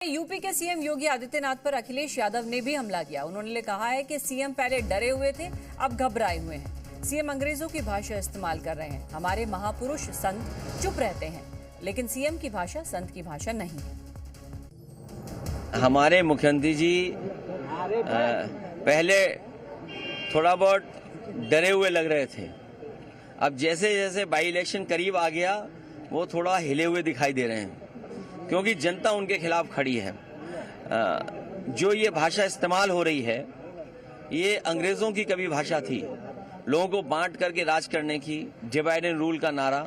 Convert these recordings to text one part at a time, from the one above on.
UP के CM Yogi Adityanath पर अखिलेश यादव ने भी हमला किया। उन्होंने कहा है कि सीएम पहले डरे हुए थे, अब घबराए हुए हैं। सीएम अंग्रेजों की भाषा इस्तेमाल कर रहे हैं। हमारे महापुरुष संत चुप रहते हैं, लेकिन सीएम की भाषा संत की भाषा नहीं है। हमारे मुख्यमंत्री जी पहले थोड़ा बहुत डरे हुए लग रहे थे। अब जैसे जैसे बाई इलेक्शन करीब आ गया, वो थोड़ा हिले हुए दिखाई दे रहे हैं, क्योंकि जनता उनके खिलाफ खड़ी है। जो ये भाषा इस्तेमाल हो रही है, ये अंग्रेजों की कभी भाषा थी, लोगों को बांट करके राज करने की, डिवाइड एंड रूल का नारा।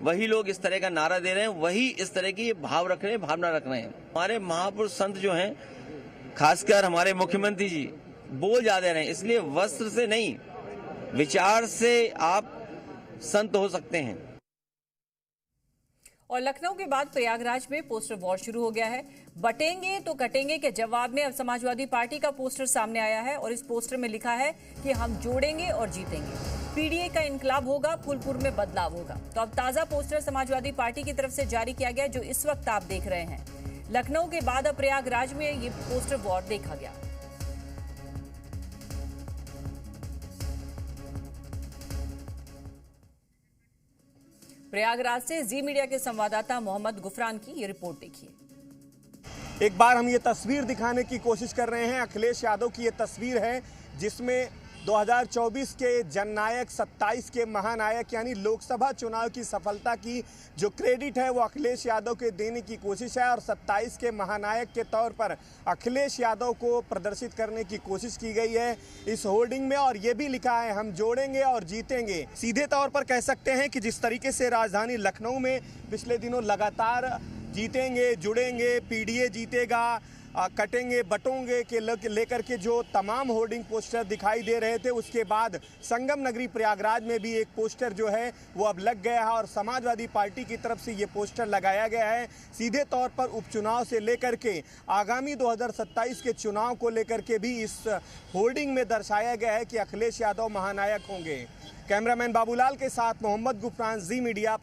वही लोग इस तरह का नारा दे रहे हैं, वही इस तरह की भाव रख रहे हैं, भावना रख रहे हैं। हमारे महापुरुष संत जो हैं, खासकर हमारे मुख्यमंत्री जी, बोल ज्यादा रहे हैं। इसलिए वस्त्र से नहीं, विचार से आप संत हो सकते हैं। और लखनऊ के बाद प्रयागराज में पोस्टर वॉर शुरू हो गया है। बटेंगे तो कटेंगे के जवाब में अब समाजवादी पार्टी का पोस्टर सामने आया है और इस पोस्टर में लिखा है कि हम जोड़ेंगे और जीतेंगे। पीडीए का इनकलाब होगा, फूलपुर में बदलाव होगा। तो अब ताजा पोस्टर समाजवादी पार्टी की तरफ से जारी किया गया, जो इस वक्त आप देख रहे हैं। लखनऊ के बाद अब प्रयागराज में ये पोस्टर वॉर देखा गया। प्रयागराज से जी मीडिया के संवाददाता मोहम्मद गुफरान की ये रिपोर्ट देखिए। एक बार हम ये तस्वीर दिखाने की कोशिश कर रहे हैं। अखिलेश यादव की ये तस्वीर है, जिसमें 2024 के जननायक, 27 के महानायक यानी लोकसभा चुनाव की सफलता की जो क्रेडिट है वो अखिलेश यादव के देने की कोशिश है और 27 के महानायक के तौर पर अखिलेश यादव को प्रदर्शित करने की कोशिश की गई है इस होर्डिंग में। और ये भी लिखा है, हम जोड़ेंगे और जीतेंगे। सीधे तौर पर कह सकते हैं कि जिस तरीके से राजधानी लखनऊ में पिछले दिनों लगातार जीतेंगे, जुड़ेंगे, पीडीए जीतेगा, कटेंगे बटोंगे के लेकर के जो तमाम होर्डिंग पोस्टर दिखाई दे रहे थे, उसके बाद संगम नगरी प्रयागराज में भी एक पोस्टर जो है वो अब लग गया है और समाजवादी पार्टी की तरफ से ये पोस्टर लगाया गया है। सीधे तौर पर उपचुनाव से लेकर के आगामी 2027 के चुनाव को लेकर के भी इस होर्डिंग में दर्शाया गया है कि अखिलेश यादव महानायक होंगे। कैमरामैन बाबूलाल के साथ मोहम्मद गुफरान, जी मीडिया।